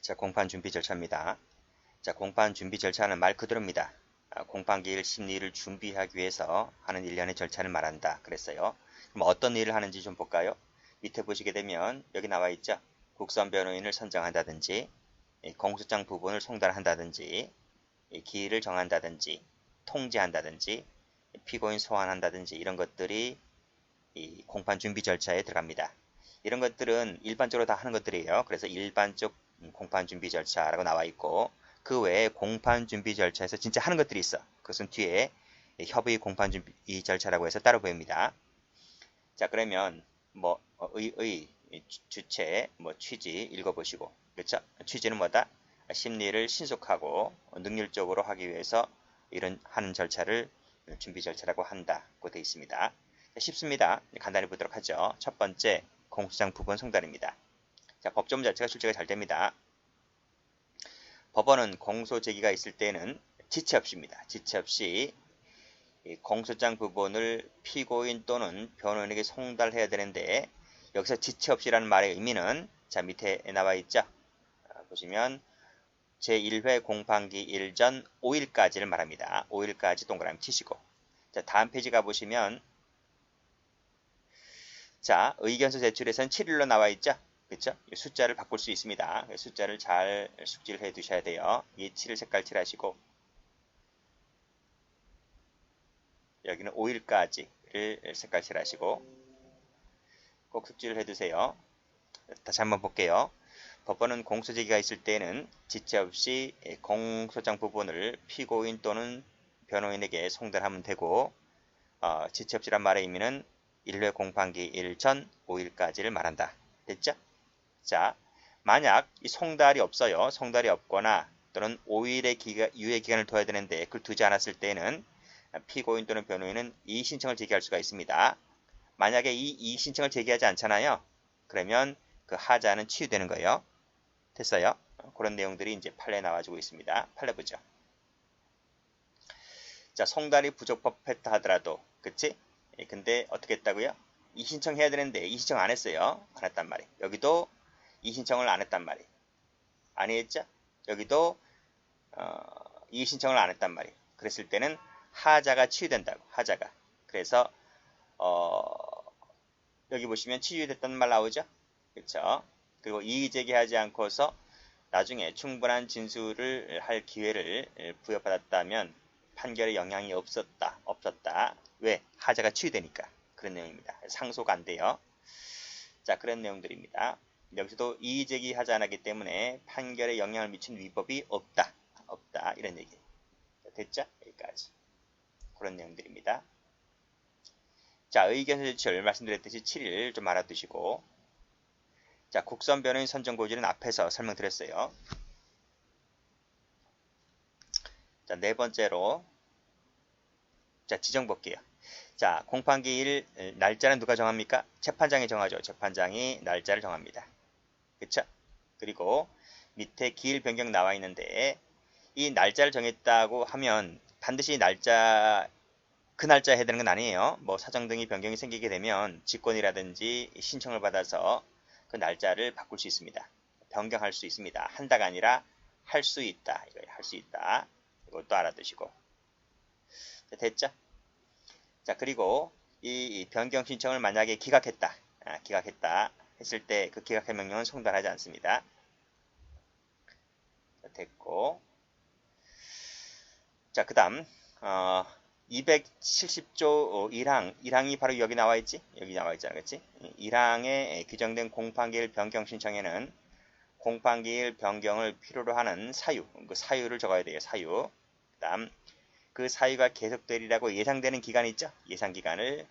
자, 공판 준비 절차입니다. 자, 공판 준비 절차는 말 그대로입니다. 공판기일 심리를 준비하기 위해서 하는 일련의 절차를 말한다. 그랬어요. 그럼 어떤 일을 하는지 좀 볼까요? 밑에 보시게 되면 여기 나와 있죠. 국선 변호인을 선정한다든지, 공소장 부분을 송달한다든지, 기일을 정한다든지, 통지한다든지, 피고인 소환한다든지 이런 것들이 이 공판 준비 절차에 들어갑니다. 이런 것들은 일반적으로 다 하는 것들이에요. 그래서 일반적 공판 준비 절차라고 나와 있고 그 외에 공판 준비 절차에서 진짜 하는 것들이 있어. 그것은 뒤에 협의 공판 준비 절차라고 해서 따로 보입니다. 자, 그러면 뭐 주체, 취지 읽어보시고 그렇죠? 취지는 뭐다? 심리를 신속하고 능률적으로 하기 위해서 이런 하는 절차를 준비 절차라고 한다고 되어 있습니다. 쉽습니다. 간단히 보도록 하죠. 첫 번째, 공소장 부분 송달입니다. 자, 법조문 자체가 출제가 잘 됩니다. 법원은 공소 제기가 있을 때는 지체 없이입니다. 지체 없이 공소장 부분을 피고인 또는 변호인에게 송달해야 되는데 여기서 지체 없이라는 말의 의미는 자 밑에 나와 있죠. 보시면 제1회 공판기 일전 5일까지를 말합니다. 5일까지 동그라미 치시고 자 다음 페이지 가보시면 자 의견서 제출에선 7일로 나와 있죠. 그렇죠? 숫자를 바꿀 수 있습니다. 숫자를 잘 숙지를 해 두셔야 돼요. 이 7을 색깔 칠하시고 여기는 5일까지를 색깔 칠하시고 꼭 숙지를 해두세요. 다시 한번 볼게요. 법원은 공소제기가 있을 때는 지체 없이 공소장 부분을 피고인 또는 변호인에게 송달하면 되고 지체 없이란 말의 의미는 1회 공판기 일 전 5일까지를 말한다. 됐죠? 자, 만약 이 송달이 없어요. 송달이 없거나 또는 5일의 유예 기간을 둬야 되는데 그걸 두지 않았을 때는 피고인 또는 변호인은 이의신청을 제기할 수가 있습니다. 만약에 이 이의신청을 제기하지 않잖아요. 그러면 그 하자는 치유되는 거예요. 됐어요? 그런 내용들이 이제 판례에 나와주고 있습니다. 판례 보죠. 자, 송달이 부적법했다 하더라도, 그치? 근데 어떻게 했다고요? 이의신청 해야 되는데 이의신청 안 했어요. 안 했단 말이에요. 여기도 이의신청을 안 했단 말이에요. 안 했죠? 여기도 이의신청을 안 했단 말이에요. 그랬을 때는 하자가 치유된다고. 하자가. 그래서 여기 보시면 치유됐다는 말 나오죠? 그렇죠? 그리고 이의제기하지 않고서 나중에 충분한 진술을 할 기회를 부여받았다면 판결에 영향이 없었다. 왜? 하자가 치유되니까. 그런 내용입니다. 상소가 안 돼요. 자, 그런 내용들입니다. 여기서도 이의제기하지 않았기 때문에 판결에 영향을 미친 위법이 없다. 이런 얘기. 됐죠? 여기까지. 그런 내용들입니다. 자, 의견서 제출 말씀드렸듯이 7일 좀 알아두시고 자, 국선 변호인 선정 고지는 앞에서 설명드렸어요. 자, 네 번째로 자, 지정 볼게요. 자, 공판기일 날짜는 누가 정합니까? 재판장이 정하죠. 재판장이 날짜를 정합니다. 그쵸? 그리고 밑에 기일 변경 나와 있는데 이 날짜를 정했다고 하면 반드시 그 날짜에 해야 되는 건 아니에요. 뭐 사정 등의 변경이 생기게 되면 직권이라든지 신청을 받아서 그 날짜를 바꿀 수 있습니다. 변경할 수 있습니다. 한다가 아니라 할 수 있다. 이거예요. 할 수 있다. 이것도 알아두시고. 됐죠? 자, 그리고 이 변경 신청을 만약에 기각했다. 기각했다 했을 때 그 기각의 명령은 송달하지 않습니다. 자, 됐고. 자, 그 다음 270조 1항이 바로 여기 나와 있지? 여기 나와 있잖아. 그치? 1항에 규정된 공판기일 변경 신청에는 공판기일 변경을 필요로 하는 사유, 그 사유를 적어야 돼요. 사유. 그 다음 그 사유가 계속되리라고 예상되는 기간 있죠? 예상 기간을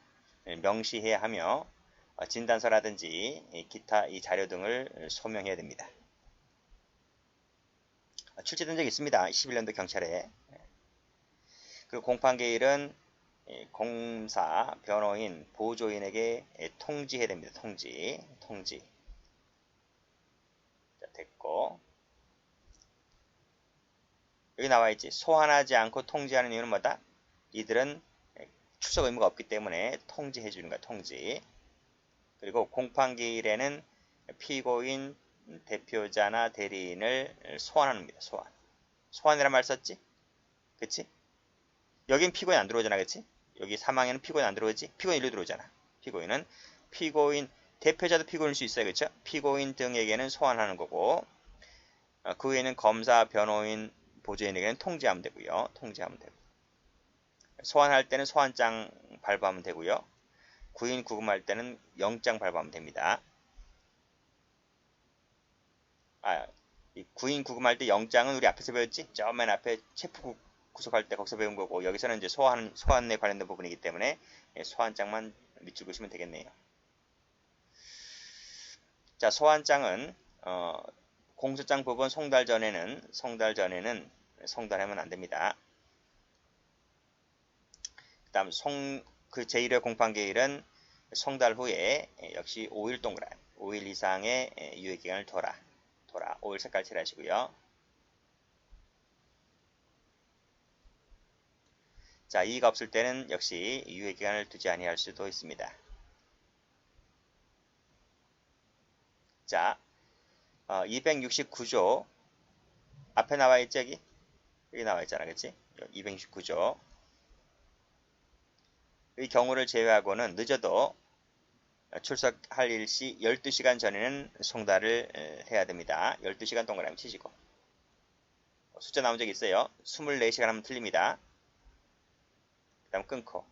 명시해야 하며 진단서라든지 기타 이 자료 등을 소명해야 됩니다. 출제된 적이 있습니다. 21년도 경찰에. 그리고 공판기일은 공사, 변호인, 보조인에게 통지해야 됩니다. 통지. 자, 됐고. 여기 나와 있지. 소환하지 않고 통지하는 이유는 뭐다? 이들은 출석 의무가 없기 때문에 통지해 주는 거야. 통지. 그리고 공판기일에는 피고인 대표자나 대리인을 소환합니다. 소환이란 말 썼지? 그치? 여긴 피고인 안 들어오잖아. 그치? 여기 사망에는 피고인 안 들어오지? 피고인 일로 들어오잖아. 피고인은 피고인, 대표자도 피고인일 수 있어요. 그쵸? 피고인 등에게는 소환하는 거고, 그 외에는 검사, 변호인, 보조인에게는 통지하면 되고요. 통지하면 되고. 소환할 때는 소환장 발부하면 되고요. 구인 구금할 때는 영장 발부하면 됩니다. 이 구인 구금할 때 영장은 우리 앞에서 배웠지? 저 맨 앞에 체포 구속할 때 거기서 배운 거고, 여기서는 이제 소환에 관련된 부분이기 때문에 소환장만 밑줄 그시면 되겠네요. 자, 소환장은 공소장 부분 송달 전에는 송달하면 안 됩니다. 그다음 그 제1회 공판기일은 송달 후에 역시 5일 동그란 5일 이상의 유예기간을 둬라. 5일 색깔 칠하시고요. 자, 이의가 없을 때는 역시 유예기간을 두지 아니할 수도 있습니다. 자, 269조 앞에 나와 있지 여기? 여기 나와 있잖아, 그치? 269조 의 경우를 제외하고는 늦어도 출석할 일시 12시간 전에는 송달을 해야 됩니다. 12시간 동그라미 치시고. 숫자 나온 적 있어요. 24시간 하면 틀립니다. 그 다음 끊고.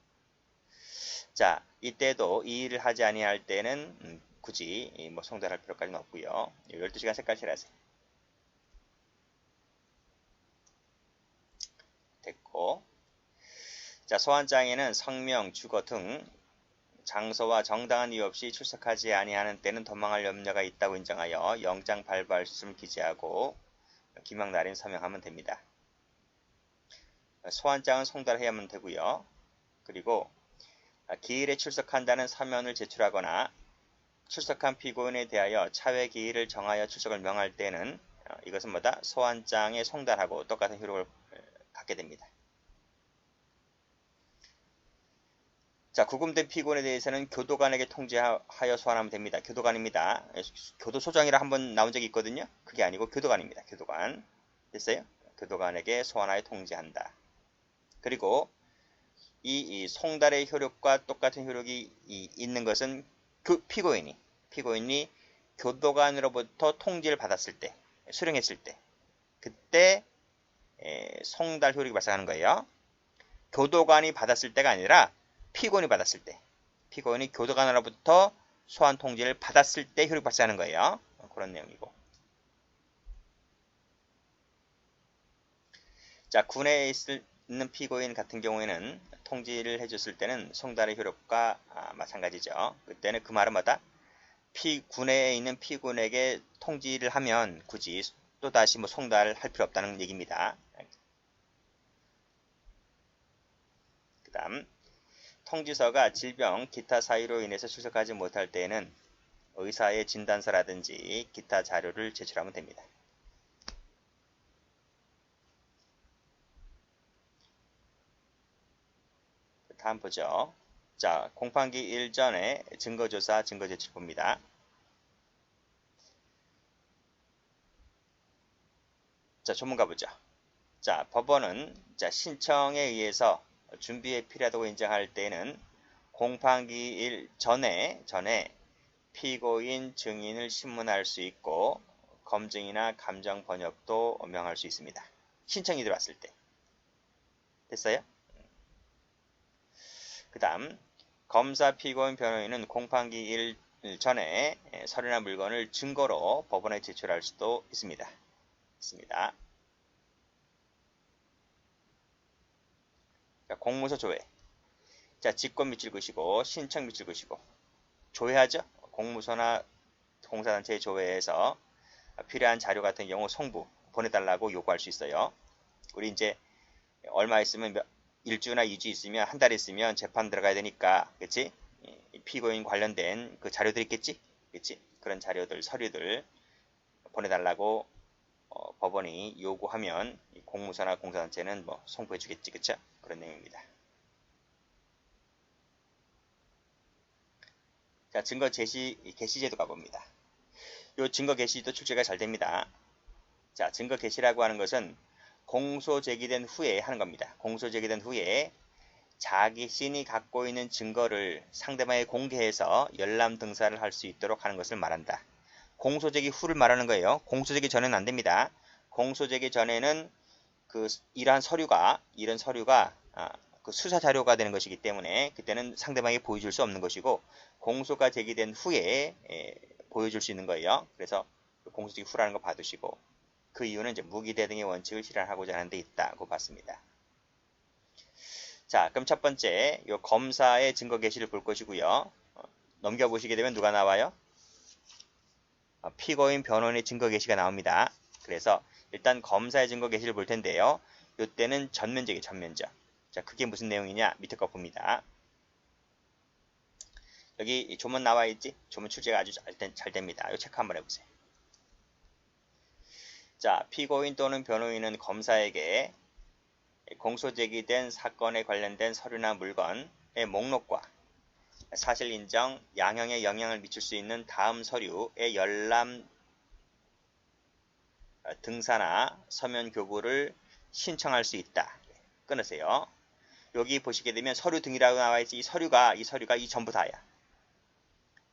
자, 이때도 이 일을 하지 아니할 때는 굳이 뭐 송달할 필요까지는 없고요. 12시간 색깔 칠하세요. 됐고. 자, 소환장에는 성명, 주거 등 장소와 정당한 이유 없이 출석하지 아니하는 때는 도망할 염려가 있다고 인정하여 영장 발부할 수를 기재하고 기명 날인 서명하면 됩니다. 소환장은 송달해야만 되고요. 그리고 기일에 출석한다는 서면을 제출하거나 출석한 피고인에 대하여 차외 기일을 정하여 출석을 명할 때는 이것은 뭐다? 소환장에 송달하고 똑같은 효력을 갖게 됩니다. 자, 구금된 피고인에 대해서는 교도관에게 통지하여 소환하면 됩니다. 교도관입니다. 교도소장이라 한번 나온 적이 있거든요. 그게 아니고 교도관입니다. 교도관. 됐어요? 교도관에게 소환하여 통지한다. 그리고 이 송달의 효력과 똑같은 효력이 있는 것은 피고인이 교도관으로부터 통지를 받았을 때, 수령했을 때, 그때 송달 효력이 발생하는 거예요. 교도관이 받았을 때가 아니라 피고인이 받았을 때, 피고인이 교도관으로부터 소환 통지를 받았을 때 효력 발생하는 거예요. 그런 내용이고. 자, 군에 있는 피고인 같은 경우에는 통지를 해줬을 때는 송달의 효력과 마찬가지죠. 그때는 그 말은 뭐다? 군에 있는 피고인에게 통지를 하면 굳이 또다시 뭐 송달할 필요 없다는 얘기입니다. 그 다음 통지서가 질병, 기타 사유로 인해서 출석하지 못할 때에는 의사의 진단서라든지 기타 자료를 제출하면 됩니다. 다음 보죠. 자, 공판기 일전에 증거조사, 증거제출봅니다. 자, 전문가 보죠. 자, 법원은 신청에 의해서 준비에 필요하다고 인정할 때는 공판기일 전에 피고인 증인을 신문할 수 있고 검증이나 감정 번역도 명할 수 있습니다. 신청이 들어왔을 때. 됐어요? 그 다음 검사, 피고인, 변호인은 공판기일 전에 서류나 물건을 증거로 법원에 제출할 수도 있습니다. 자, 공무서 조회. 자, 직권 밑줄 그시고 신청 밑줄 그시고 조회하죠. 공무서나 공사단체 조회에서 필요한 자료 같은 경우 송부 보내달라고 요구할 수 있어요. 우리 이제 얼마 있으면 일주나 2주 있으면 한 달 있으면 재판 들어가야 되니까, 그치? 피고인 관련된 그 자료들 있겠지? 그치? 그런 자료들, 서류들 보내달라고 법원이 요구하면 공무서나 공사단체는 뭐 송부해 주겠지, 그쵸? 그런 내용입니다. 자, 증거 개시 제도 가봅니다. 요 증거 개시도 출제가 잘 됩니다. 자, 증거 개시라고 하는 것은 공소 제기된 후에 하는 겁니다. 공소 제기된 후에 자기 신이 갖고 있는 증거를 상대방에 공개해서 열람 등사를 할 수 있도록 하는 것을 말한다. 공소 제기 후를 말하는 거예요. 공소 제기 전에는 안 됩니다. 공소 제기 전에는 이러한 서류가 그 수사 자료가 되는 것이기 때문에 그때는 상대방에게 보여줄 수 없는 것이고, 공소가 제기된 후에 보여줄 수 있는 거예요. 그래서 공소 제기 후라는 거 봐두시고, 그 이유는 이제 무기대등의 원칙을 실현하고자 하는 데 있다고 봤습니다. 자, 그럼 첫 번째 요 검사의 증거 개시를 볼 것이고요. 넘겨보시게 되면 누가 나와요? 피고인 변호인의 증거 개시가 나옵니다. 그래서 일단 검사의 증거 개시를 볼 텐데요. 이때는 전면적이에요. 전면적. 자, 그게 무슨 내용이냐? 밑에 거 봅니다. 여기 조문 나와 있지? 조문 출제가 아주 잘 됩니다. 이 체크 한번 해보세요. 자, 피고인 또는 변호인은 검사에게 공소 제기된 사건에 관련된 서류나 물건의 목록과 사실 인정, 양형에 영향을 미칠 수 있는 다음 서류의 열람 등사나 서면 교부를 신청할 수 있다. 끊으세요. 여기 보시게 되면 서류 등이라고 나와 있지. 이 서류가 이 전부 다야.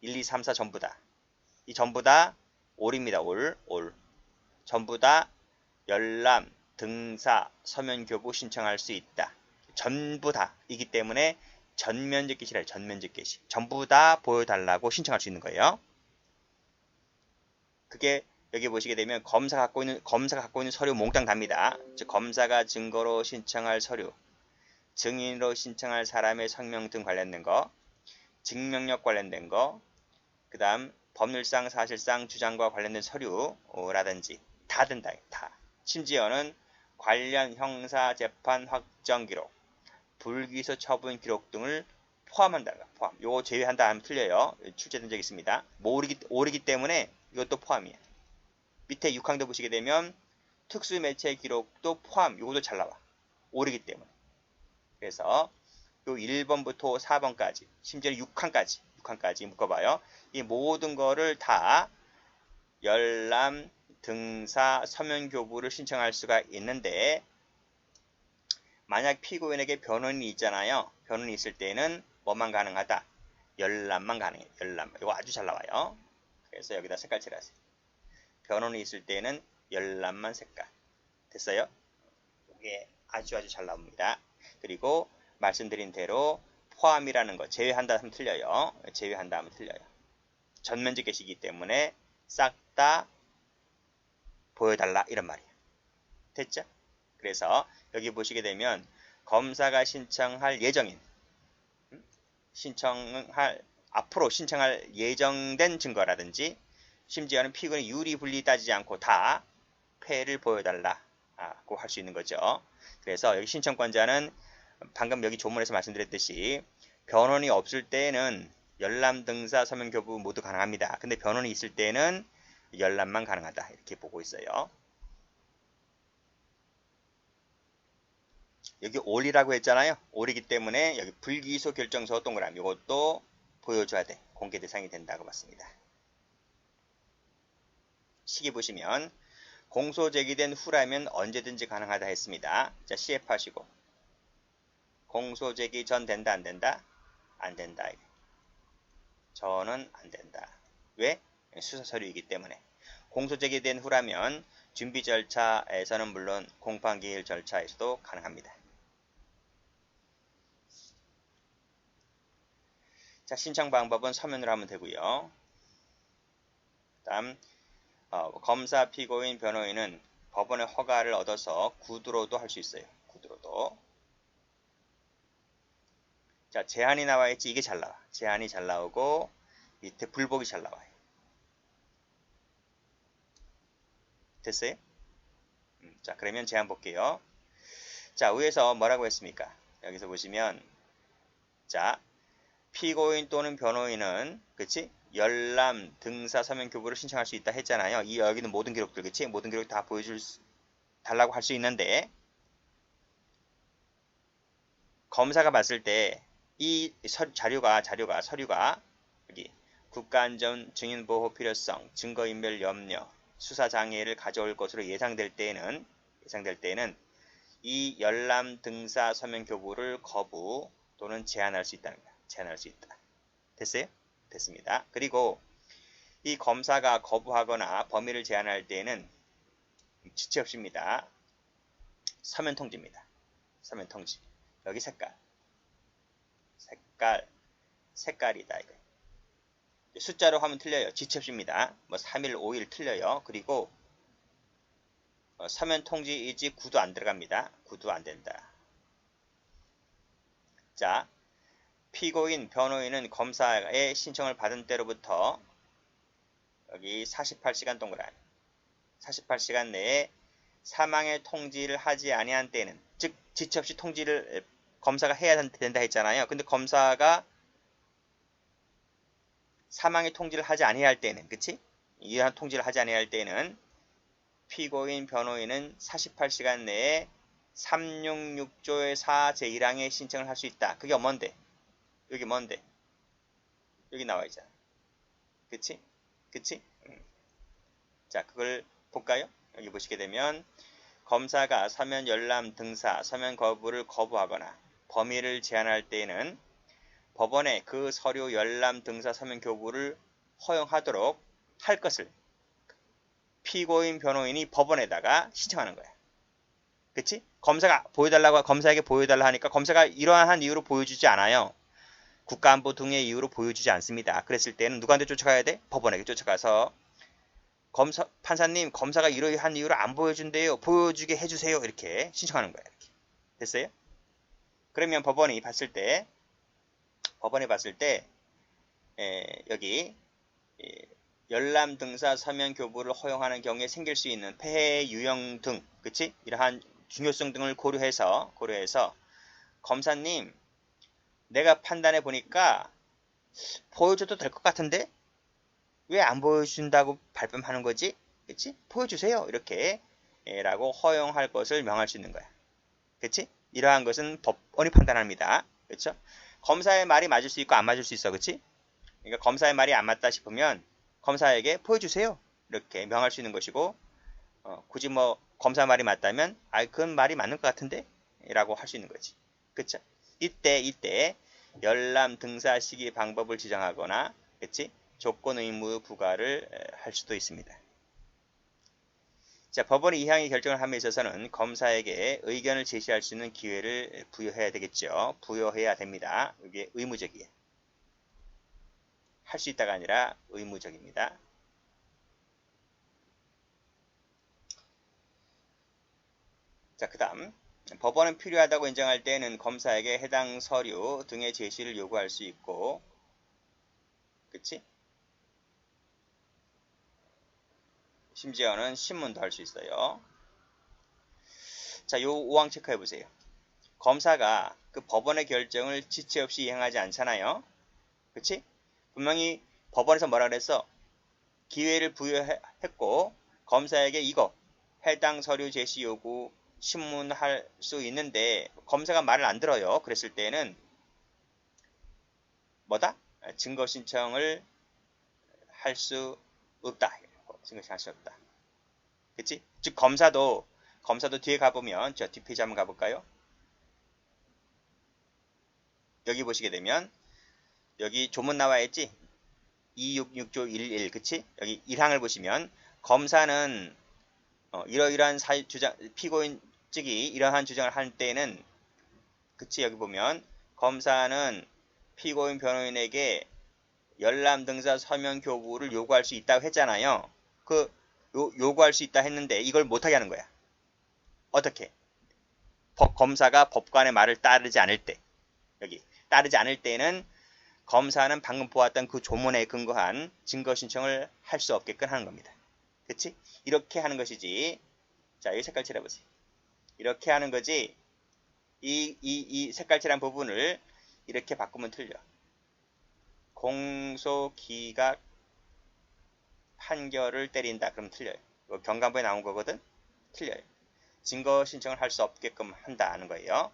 1, 2, 3, 4 전부 다. 이 전부 다 올입니다. 올. 전부 다 열람, 등사, 서면 교부 신청할 수 있다. 전부 다이기 때문에 전면적 개시라. 전면적 개시. 전부 다 보여달라고 신청할 수 있는 거예요. 그게 여기 보시게 되면 검사가 갖고 있는 서류 몽땅 답니다. 즉 검사가 증거로 신청할 서류, 증인으로 신청할 사람의 성명 등 관련된 거, 증명력 관련된 거, 그 다음 법률상 사실상 주장과 관련된 서류라든지 다 된다. 다. 심지어는 관련 형사재판 확정 기록, 불기소 처분 기록 등을 포함한다. 포함. 요거 제외한다 하면 틀려요. 출제된 적이 있습니다. 오리기 때문에 이것도 포함이에요. 밑에 6항도 보시게 되면 특수매체 기록도 포함. 요것도 잘 나와. 오리기 때문에. 그래서 요 1번부터 4번까지, 심지어 6항까지 묶어봐요. 이 모든 거를 다 열람, 등사, 서면 교부를 신청할 수가 있는데, 만약 피고인에게 변호인이 있잖아요. 변호인이 있을 때는 뭐만 가능하다? 열람만 가능해요. 열람. 이거 아주 잘 나와요. 그래서 여기다 색깔 칠하세요. 변호인이 있을 때는 열람만 색깔. 됐어요? 이게 아주 잘 나옵니다. 그리고 말씀드린 대로 포함이라는 거 제외한다 하면 틀려요. 제외한다 하면 틀려요. 전면적 개시이기 때문에 싹 다 보여달라 이런 말이에요. 됐죠? 그래서 여기 보시게 되면 검사가 신청할 예정인, 앞으로 신청할 예정된 증거라든지, 심지어는 피고인의 유리 분리 따지지 않고 다 패를 보여달라고 할 수 있는 거죠. 그래서 여기 신청권자는 방금 여기 조문에서 말씀드렸듯이 변호인이 없을 때는 열람, 등사, 서면 교부 모두 가능합니다. 근데 변호인이 있을 때는 열람만 가능하다. 이렇게 보고 있어요. 여기 올이라고 했잖아요. 올이기 때문에 여기 불기소 결정서 동그라미 이것도 보여줘야 돼. 공개 대상이 된다고 봤습니다. 시기 보시면 공소 제기된 후라면 언제든지 가능하다 했습니다. 자, CF 하시고 공소 제기 전 된다 안 된다? 안 된다. 저는 안 된다. 왜? 수사 서류이기 때문에. 공소 제기된 후라면 준비 절차에서는 물론 공판기일 절차에서도 가능합니다. 자, 신청 방법은 서면으로 하면 되고요. 다음 검사, 피고인, 변호인은 법원의 허가를 얻어서 구두로도 할 수 있어요. 구두로도. 자, 제한이 나와 있지. 이게 잘 나와. 제한이 잘 나오고 밑에 불복이 잘 나와요. 됐어요? 자, 그러면 제한 볼게요. 자, 위에서 뭐라고 했습니까? 여기서 보시면 자, 피고인 또는 변호인은 그치? 열람, 등사, 서면 교부를 신청할 수 있다 했잖아요. 여기는 모든 기록들 그치? 모든 기록 다 달라고 할 수 있는데, 검사가 봤을 때 이 서류가 여기 국가안전 증인보호 필요성, 증거인멸 염려, 수사장애를 가져올 것으로 예상될 때에는 이 열람 등사 서면 교부를 거부 또는 제한할 수 있다는 거야. 제한할 수 있다. 됐어요? 됐습니다. 그리고 이 검사가 거부하거나 범위를 제한할 때에는 지체 없이입니다. 서면 통지입니다. 서면 통지. 여기 색깔이다 이거. 숫자로 하면 틀려요. 지체 없이입니다. 뭐 3일, 5일 틀려요. 그리고 서면 통지이지 구도 안 들어갑니다. 구도 안 된다. 자, 피고인, 변호인은 검사의 신청을 받은 때로부터 여기 48시간 동그라미 48시간 내에 사망의 통지를 하지 아니한 때는, 즉 지체 없이 통지를 검사가 해야 된다 했잖아요. 근데 검사가 사망의 통지를 하지 아니할 때는, 그치? 이러한 통지를 하지 아니할 때는 피고인, 변호인은 48시간 내에 366조의 4 제1항의 신청을 할 수 있다. 그게 뭔데? 여기 뭔데? 여기 나와 있잖아. 그치? 그치? 자, 그걸 볼까요? 여기 보시게 되면 검사가 서면 열람 등사, 서면 거부를 거부하거나 범위를 제한할 때에는 법원에 그 서류 열람 등사 서면 교부를 허용하도록 할 것을 피고인, 변호인이 법원에다가 신청하는 거야. 그치? 검사에게 보여달라 하니까 검사가 이러한 이유로 보여주지 않아요. 국가안보 등의 이유로 보여주지 않습니다. 그랬을 때는 누구한테 쫓아가야 돼? 법원에게 쫓아가서 판사님, 검사가 이러한 이유로 안 보여준대요. 보여주게 해주세요. 이렇게 신청하는 거야. 이렇게. 됐어요? 그러면 법원이 봤을 때 여기 열람 등사 서면 교부를 허용하는 경우에 생길 수 있는 폐해 유형 등, 그치? 이러한 중요성 등을 고려해서 검사님, 내가 판단해 보니까 보여줘도 될 것 같은데 왜 안 보여준다고 발뺌하는 거지? 그치? 보여주세요. 이렇게 라고 허용할 것을 명할 수 있는 거야. 그치? 이러한 것은 법원이 판단합니다. 그쵸? 검사의 말이 맞을 수 있고 안 맞을 수 있어. 그치? 그러니까 검사의 말이 안 맞다 싶으면 검사에게 보여주세요. 이렇게 명할 수 있는 것이고, 굳이 뭐 검사 말이 맞다면 그건 말이 맞는 것 같은데? 라고 할 수 있는 거지. 그쵸? 이때 열람 등사 시기 방법을 지정하거나, 그치? 조건 의무 부과를 할 수도 있습니다. 자, 법원이 이 항의 결정을 함에 있어서는 검사에게 의견을 제시할 수 있는 기회를 부여해야 되겠죠. 부여해야 됩니다. 이게 의무적이에요. 할 수 있다가 아니라 의무적입니다. 자, 그 다음 법원은 필요하다고 인정할 때는 검사에게 해당 서류 등의 제시를 요구할 수 있고, 그치? 심지어는 신문도 할 수 있어요. 자, 요 5항 체크해 보세요. 검사가 그 법원의 결정을 지체 없이 이행하지 않잖아요. 그치? 분명히 법원에서 뭐라 그랬어? 기회를 부여했고 검사에게 이거 해당 서류 제시 요구 신문할 수 있는데 검사가 말을 안 들어요. 그랬을 때는 뭐다? 증거 신청을 할 수 없다. 증거 신청할 수 없다. 그치? 즉 검사도 뒤에 가보면, 저 뒷페이지 한번 가볼까요? 여기 보시게 되면 여기 조문 나와 있지? 266조 11, 그치? 여기 1항을 보시면 검사는 이러이러한 피고인 측이 이러한 주장을 할 때는, 그치? 여기 보면 검사는 피고인 변호인에게 열람 등사 서면 교부를 요구할 수 있다고 했잖아요. 요구할 수 있다 했는데 이걸 못하게 하는 거야. 어떻게? 검사가 법관의 말을 따르지 않을 때, 여기 따르지 않을 때는 검사는 방금 보았던 그 조문에 근거한 증거 신청을 할 수 없게끔 하는 겁니다. 그치? 이렇게 하는 것이지. 자, 이 색깔 칠해보세요. 이렇게 하는 거지. 이 색깔 칠한 부분을 이렇게 바꾸면 틀려. 공소기각 판결을 때린다. 그럼 틀려요. 이거 경감부에 나온 거거든? 틀려요. 증거 신청을 할 수 없게끔 한다는 거예요.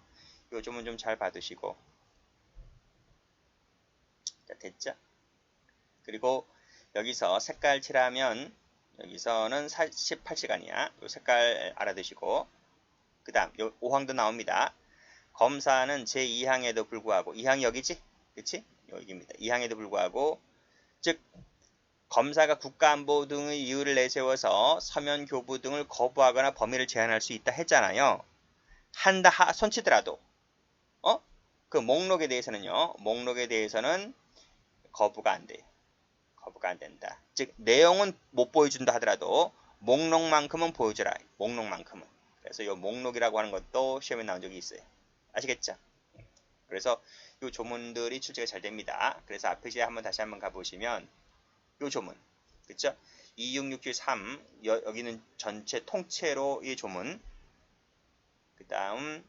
이 점은 좀 잘 봐두시고. 자, 됐죠? 그리고 여기서 색깔 칠하면 여기서는 18시간이야. 요 색깔 알아두시고 그 다음 요 5항도 나옵니다. 검사는 제2항에도 불구하고 2항이 여기지? 그치? 여기입니다. 2항에도 불구하고 즉 검사가 국가안보 등의 이유를 내세워서 서면 교부 등을 거부하거나 범위를 제한할 수 있다 했잖아요. 한다 손치더라도 그 목록에 대해서는요. 목록에 대해서는 거부가 안 돼요. 거부가 안 된다. 즉 내용은 못 보여준다 하더라도 목록만큼은 보여주라. 목록만큼은. 그래서 이 목록이라고 하는 것도 시험에 나온 적이 있어요. 아시겠죠? 그래서 이 조문들이 출제가 잘 됩니다. 그래서 앞에 제 다시 한번 가보시면 이 조문, 그쵸? 26673 여기는 전체 통째로 이 조문. 그 다음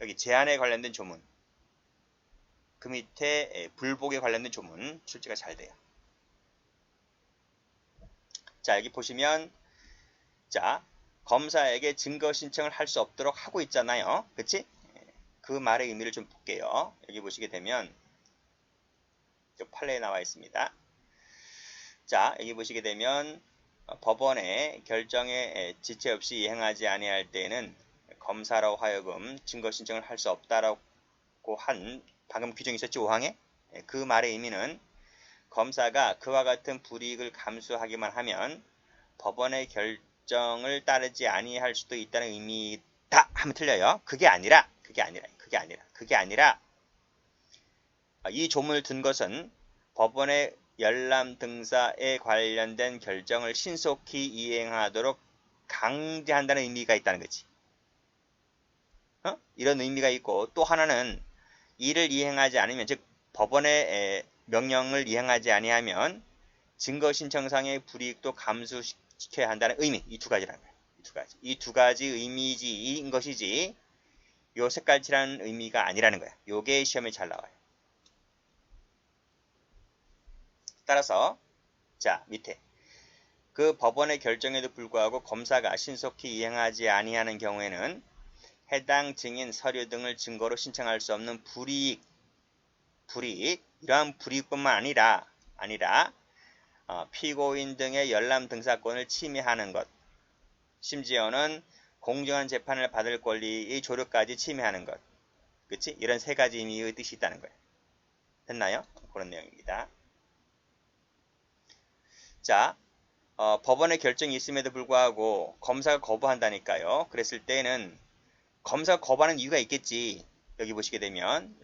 여기 제한에 관련된 조문. 그 밑에 불복에 관련된 조문 출제가 잘 돼요. 자, 여기 보시면 자, 검사에게 증거 신청을 할 수 없도록 하고 있잖아요. 그치? 그 말의 의미를 좀 볼게요. 여기 보시게 되면 판례에 나와 있습니다. 자, 여기 보시게 되면 법원의 결정에 지체 없이 이행하지 아니할 때에는 검사로 하여금 증거 신청을 할 수 없다라고 한 방금 규정이 있었죠, 5항에? 그 말의 의미는 검사가 그와 같은 불이익을 감수하기만 하면 법원의 결정을 따르지 아니할 수도 있다는 의미다 하면 틀려요. 그게 아니라 이 조문을 든 것은 법원의 열람 등사에 관련된 결정을 신속히 이행하도록 강제한다는 의미가 있다는 거지. 이런 의미가 있고 또 하나는 이를 이행하지 않으면 즉 법원의 명령을 이행하지 아니하면 증거 신청상의 불이익도 감수시켜야 한다는 의미. 이 두 가지라는 거예요. 이 두 가지 의미인 것이지 요 색깔칠하는 의미가 아니라는 거야. 요게 시험에 잘 나와요. 따라서 자 밑에 그 법원의 결정에도 불구하고 검사가 신속히 이행하지 아니하는 경우에는 해당 증인 서류 등을 증거로 신청할 수 없는 불이익 이러한 불이익뿐만 아니라 피고인 등의 열람 등사권을 침해하는 것, 심지어는 공정한 재판을 받을 권리의 조력까지 침해하는 것, 그치? 이런 세 가지 의미의 뜻이 있다는 거예요. 됐나요? 그런 내용입니다. 자, 법원의 결정이 있음에도 불구하고 검사가 거부한다니까요. 그랬을 때는 검사가 거부하는 이유가 있겠지. 여기 보시게 되면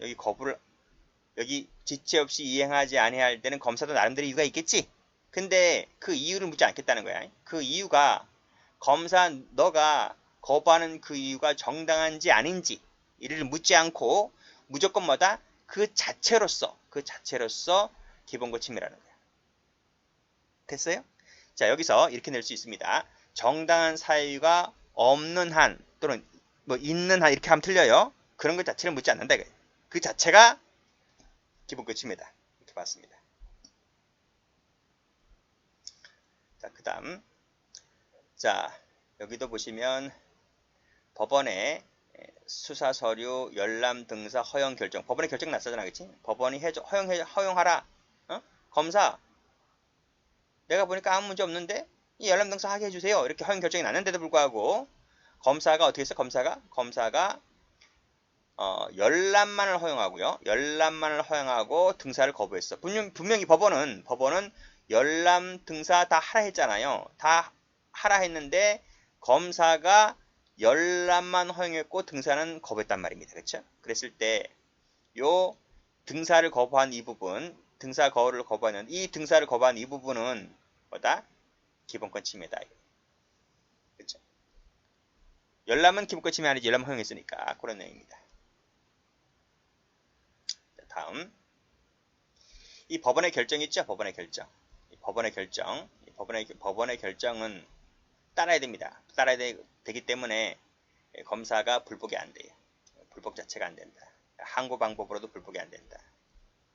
여기 지체 없이 이행하지 아니할 때는 검사도 나름대로 이유가 있겠지. 근데 그 이유를 묻지 않겠다는 거야. 그 이유가 검사 너가 거부하는 그 이유가 정당한지 아닌지 이를 묻지 않고 무조건 뭐다? 그 자체로서 기본권 침해라는 거야. 됐어요? 자, 여기서 이렇게 낼 수 있습니다. 정당한 사유가 없는 한 또는 뭐 있는 한 이렇게 하면 틀려요. 그런 것 자체를 묻지 않는다. 그 자체가 기본권 침해다. 이렇게 봤습니다. 자, 그 다음 자, 여기도 보시면 법원의 수사서류 열람 등사 허용 결정. 법원의 결정 났잖아, 그치? 법원이 허용하라. 검사, 내가 보니까 아무 문제 없는데 이 열람 등사 하게 해주세요. 이렇게 허용 결정이 났는데도 불구하고 검사가 어떻게 했어? 검사가 열람만을 허용하고요. 열람만을 허용하고 등사를 거부했어. 분명히 법원은 열람 등사 다 하라 했잖아요. 다 하라 했는데 검사가 열람만 허용했고 등사는 거부했단 말입니다. 그렇죠? 그랬을 때 요 등사를 거부한 이 부분, 등사 거부를 거부하는 이 등사를 거부한 이 부분은 뭐다? 기본권 침해다. 그렇죠? 열람은 기본권 침해 아니지. 열람 허용했으니까 그런 내용입니다. 자, 다음 이 법원의 결정 있죠? 법원의 결정은 따라야 됩니다. 따라야 되기 때문에 검사가 불복이 안 돼요. 불복 자체가 안 된다. 항고 방법으로도 불복이 안 된다.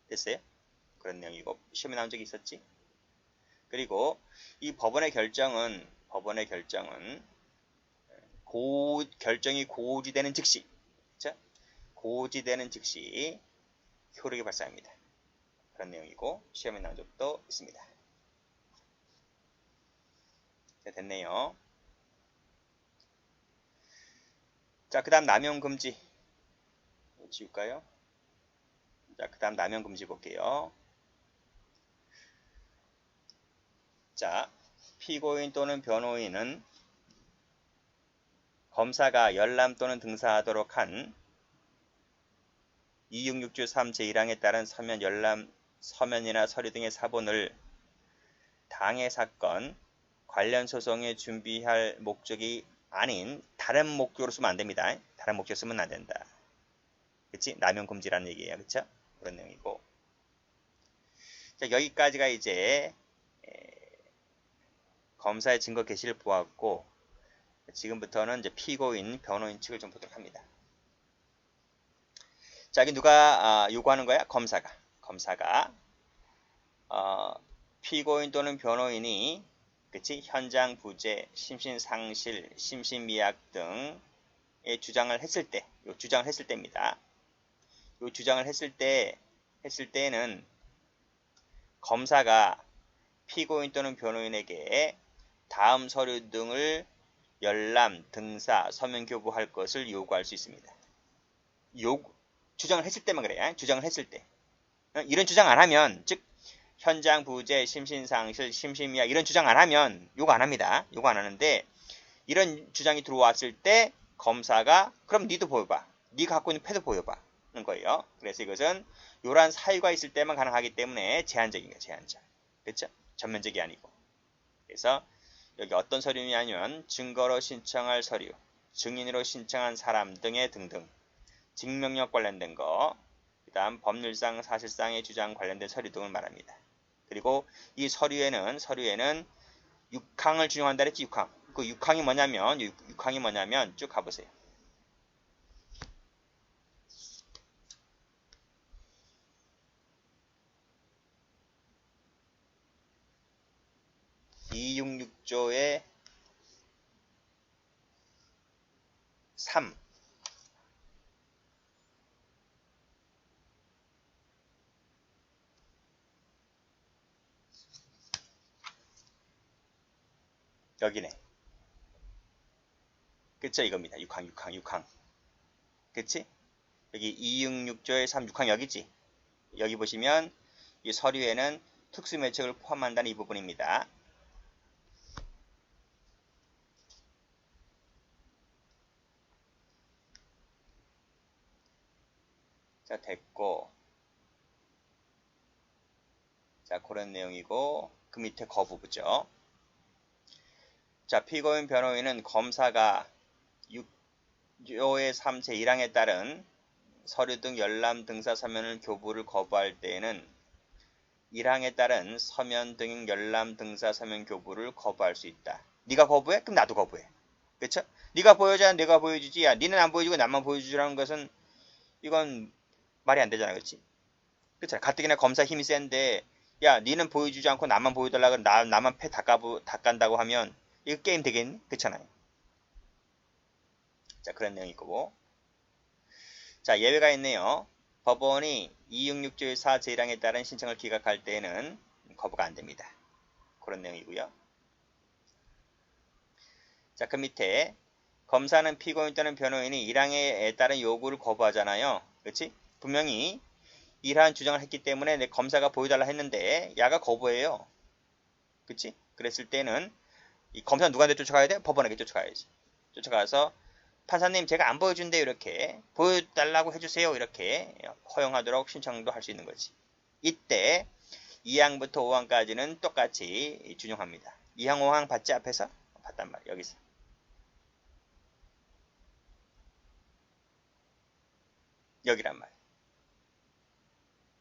됐어요? 그런 내용이고 시험에 나온 적이 있었지? 그리고 이 법원의 결정은 결정이 고지되는 즉시 효력이 발생합니다. 그런 내용이고 시험에 나온 적도 있습니다. 자, 됐네요. 자, 그 다음 남용 금지 지울까요? 자, 그 다음 남용 금지 볼게요. 자, 피고인 또는 변호인은 검사가 열람 또는 등사하도록 한 266조 3 제1항에 따른 서면 열람, 서면이나 서류 등의 사본을 당해 사건, 관련 소송에 준비할 목적이 아닌 다른 목적으로 쓰면 안 됩니다. 다른 목적 쓰면 안 된다. 그치? 남용 금지라는 얘기예요. 그쵸? 그런 내용이고. 자, 여기까지가 이제 검사의 증거 개시를 보았고, 지금부터는 이제 피고인, 변호인 측을 좀 보도록 합니다. 자, 여기 누가 요구하는 거야? 검사가 피고인 또는 변호인이 그치? 현장 부재, 심신상실, 심신미약 등의 주장을 했을 때, 요 주장을 했을 때입니다. 요 주장을 했을 때에는 검사가 피고인 또는 변호인에게 다음 서류 등을 열람, 등사, 서면 교부할 것을 요구할 수 있습니다. 주장을 했을 때만 그래요. 주장을 했을 때. 이런 주장 안 하면, 즉 현장 부재, 심신상실, 심신미약 이런 주장 안 하면 요구 안 합니다. 요구 안 하는데 이런 주장이 들어왔을 때 검사가 그럼 니도 보여봐. 니가 갖고 있는 패도 보여봐. 는 거예요. 그래서 이것은 요런 사유가 있을 때만 가능하기 때문에 제한적인 거예요. 제한적. 그렇죠? 전면적이 아니고. 그래서 여기 어떤 서류냐면 증거로 신청할 서류, 증인으로 신청한 사람 등의 등등 증명력 관련된 거, 그 다음 법률상 사실상의 주장 관련된 서류 등을 말합니다. 그리고 이 서류에는 6항을 준용한다 그랬지. 6항. 그 6항이 뭐냐면 쭉 가보세요. (266조의 3) 여기네. 그쵸? 이겁니다. 6항. 그치? 여기 266조의 3, 6항 여기지? 여기 보시면 이 서류에는 특수매책을 포함한다는 이 부분입니다. 자, 됐고. 자, 그런 내용이고, 그 밑에 거부부죠. 자, 피고인 변호인은 검사가 6조의 3 제1항에 따른 서류 등 열람 등사 서면을 교부를 거부할 때에는 1항에 따른 서면 등 열람 등사 서면 교부를 거부할 수 있다. 네가 거부해? 그럼 나도 거부해. 그쵸? 네가 보여줘야 내가 보여주지. 야, 니는 안 보여주고 나만 보여주라는 것은 이건 말이 안 되잖아. 그렇지? 그렇잖아. 가뜩이나 검사 힘이 센데 야, 니는 보여주지 않고 나만 보여달라고 나만 패 닦간다고 하면 이거 게임 되겠니? 그렇잖아요. 자, 그런 내용이 있고. 자, 예외가 있네요. 법원이 266조의 4 제1항에 따른 신청을 기각할 때에는 거부가 안 됩니다. 그런 내용이고요. 자, 그 밑에 검사는 피고인 또는 변호인이 1항에 따른 요구를 거부하잖아요. 그렇지? 분명히 이러한 주장을 했기 때문에 내 검사가 보여달라 했는데 야가 거부해요. 그치? 그랬을 때는 이 검사 누구한테 쫓아가야 돼? 법원에게 쫓아가야지. 쫓아가서 판사님 제가 안 보여준대 이렇게 보여달라고 해주세요 이렇게 허용하도록 신청도 할 수 있는 거지. 이때 2항부터 5항까지는 똑같이 준용합니다. 2항 5항 봤지? 앞에서? 봤단 말이야. 여기서. 여기란 말이야.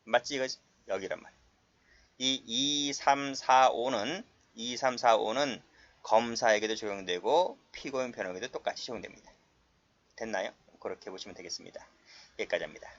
맞지 이거지? 여기란 말이야. 이 2, 3, 4, 5는 검사에게도 적용되고 피고인 변호에게도 똑같이 적용됩니다. 됐나요? 그렇게 보시면 되겠습니다. 여기까지 합니다.